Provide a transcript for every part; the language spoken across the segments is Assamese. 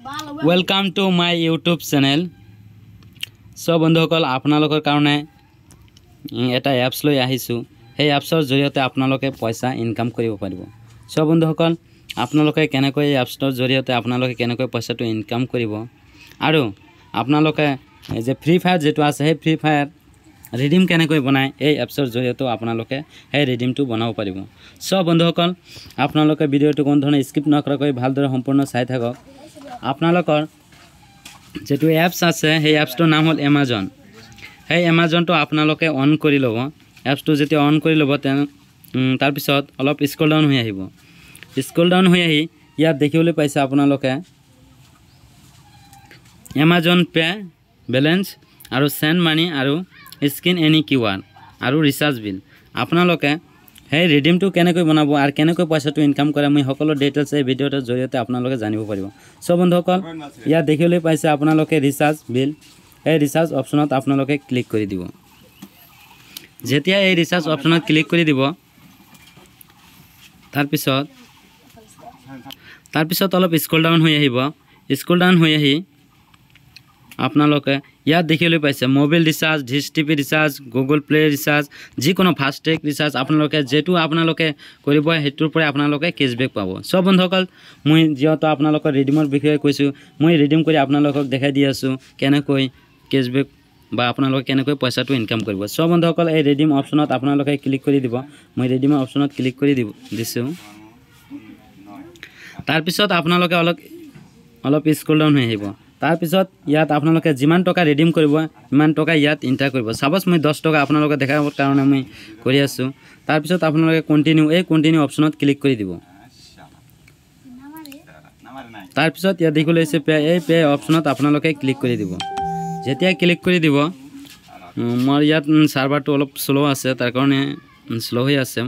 Welcome to my YouTube channel. So बंधुসকল আপোনালোকৰ কাৰণে এটা এপছ লৈ আহিছো। সেই এপছৰ জৰিয়তে আপোনালোকে পইচা ইনকাম কৰিব পাৰিব। সো বন্ধুসকল আপোনালোকে কেনেকৈ এই এপছৰ জৰিয়তে আপোনালোকে কেনেকৈ পইচাটো ইনকাম কৰিব আৰু আপোনালোকে যে ফ্ৰী ফায়াৰ যেটো আছে সেই ফ্ৰী ফায়াৰ ৰিডিম কেনেকৈ বনায় এই এপছৰ জৰিয়তে আপোনালোকে সেই ৰিডিমটো বনাব পাৰিব। সো বন্ধুসকল আপোনালোকে ভিডিঅ'টো কোন ধৰণে স্কিপ নকৰাকৈ ভালদৰে সম্পূৰ্ণ চাই থাকক। আপোনালোকৰ যেটো এপছ আছে সেই এপছটোৰ নাম হ'ল এমাজন। সেই এমাজনটো আপোনালোকে অন কৰি ল'ব। এপছটো যেতিয়া অন কৰি ল'ব তাৰ পিছত অলপ স্ক্ৰল ডাউন হৈ আহিব। স্ক্ৰল ডাউন হৈ আহি ইয়াত দেখিবলৈ পাইছে আপোনালোকে এমাজন পে বেলেন্স আৰু সেন্ড মানি আৰু স্ক্যান এনি কিউআৰ আৰু ৰিচাৰ্জ বিল। আপোনালোকে সেই ৰিডিমটো কেনেকৈ বনাব আৰু কেনেকৈ পইচাটো ইনকাম কৰে মই সকলো ডিটেইলছ এই ভিডিঅ'টোৰ জৰিয়তে আপোনালোকে জানিব পাৰিব। সো বন্ধুসকল ইয়াত দেখিবলৈ পাইছে আপোনালোকে ৰিচাৰ্জ বিল। এই ৰিচাৰ্জ অপশ্যনত আপোনালোকে ক্লিক কৰি দিব। যেতিয়া এই ৰিচাৰ্জ অপশ্যনত ক্লিক কৰি দিব তাৰ পিছত অলপ স্ক্ৰল ডাউন হৈ আহিব। স্ক্ৰল ডাউন হৈ আহি আপোনালোকে ইয়াত দেখিবলৈ পাইছে mobile recharge, dish TV recharge, Google play recharge, যিকোনো ফাষ্টেগ ৰিচাৰ্জ আপোনালোকে যেটো আপোনালোকে কৰিব হেতুৰ পৰা আপোনালোকে কেশবেক পাব। সব বন্ধুসকল মই যেহেতু আপোনালোকৰ ৰিডিমৰ বিষয়ে কৈছো মই ৰিডিম কৰি আপোনালোকক দেখাই দি আছো কেনেকৈ কেশবেক বা আপোনালোকে কেনেকৈ পইচাটো ইনকাম কৰিব। সব বন্ধুসকল এই ৰিডিম অপশ্যনত আপোনালোকে ক্লিক কৰি দিব। মই ৰিডিমৰ অপশ্যনত ক্লিক কৰি দিছো। তাৰ পিছত আপোনালোকে অলপ স্ক্ৰল ডাউন হৈ আহিব। তাৰ পিছত ইয়াত আপোনালোকে যিমান টকা ৰিডিম কৰিব ইমান টকা ইয়াত এন্টাৰ কৰিব। সাপোজ মই 10 টকা আপোনালোকে দেখাবৰ কাৰণে মই কৰি আছো। তাৰ পিছত আপোনালোকে কন্টিনিউ অপশ্যনত ক্লিক কৰি দিব। তাৰ পিছত ইয়াত দেখিবলৈ আছে পে অপশ্যনত আপোনালোকে ক্লিক কৰি দিব। যেতিয়া ক্লিক কৰি দিব মোৰ ইয়াত সাৰ্ভাৰটো অলপ স্লো আছে তাৰ কাৰণে স্লো হৈ আছে।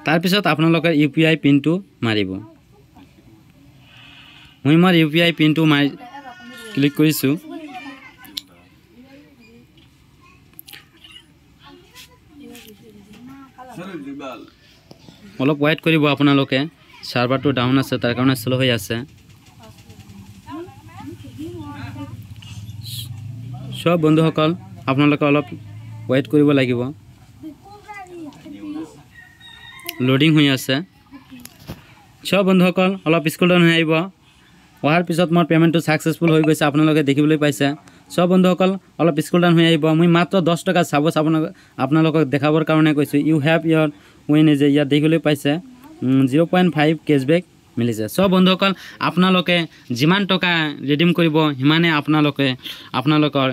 তাৰ পিছত আপোনালোকে ইউপিআই পিনটো মাৰিব। মই মোৰ ইউপিআই পিনটো ক্লিক কৰিছো। অলপ ওয়েট কৰিব আপোনালোকে, সাৰ্ভাৰটো ডাউন আছে তাৰ কাৰণে স্লো হৈ আছে। সব বন্ধুসকল আপোনালোকে অলপ ওয়েট কৰিব লাগিব। লোডিং হৈ আছে। সব বন্ধুসকল অলপ স্ক্ৰল ডাউন হৈ আহিব। অহাৰ পিছত মোৰ পেমেন্টটো সাকসেসফুল হৈ গৈছে আপোনালোকে দেখিবলৈ পাইছে। সব বন্ধুসকল অলপ স্ক্ৰল ডাউন হৈ আহিব। মই মাত্ৰ 10 টকা সাপোজ আপোনালোকক দেখাবৰ কাৰণে কৈছো। ইউ হ্যাভ ইয়োর উইন যে ইয়াত দেখিবলৈ পাইছে 0.5 কেশবেক মিলিছে। সব বন্ধুসকল আপোনালোকে যিমান টকা ৰিডিম কৰিব হিমানে আপোনালোকৰ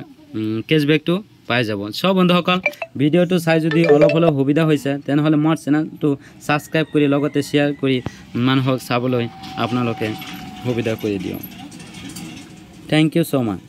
কেশবেকটো পাই যাব। সব বন্ধুসকল ভিডিঅ'টো চাই যদি অলপ হলেও সুবিধা হৈছে তেনেহলে মোৰ চেনেলটো সাবস্ক্ৰাইব কৰি লগতে শেয়াৰ কৰি মানুহক চাবলৈ আপোনালোকে সুবিধা কৰি দিয়ক। থ্যাংক ইউ সো মাচ।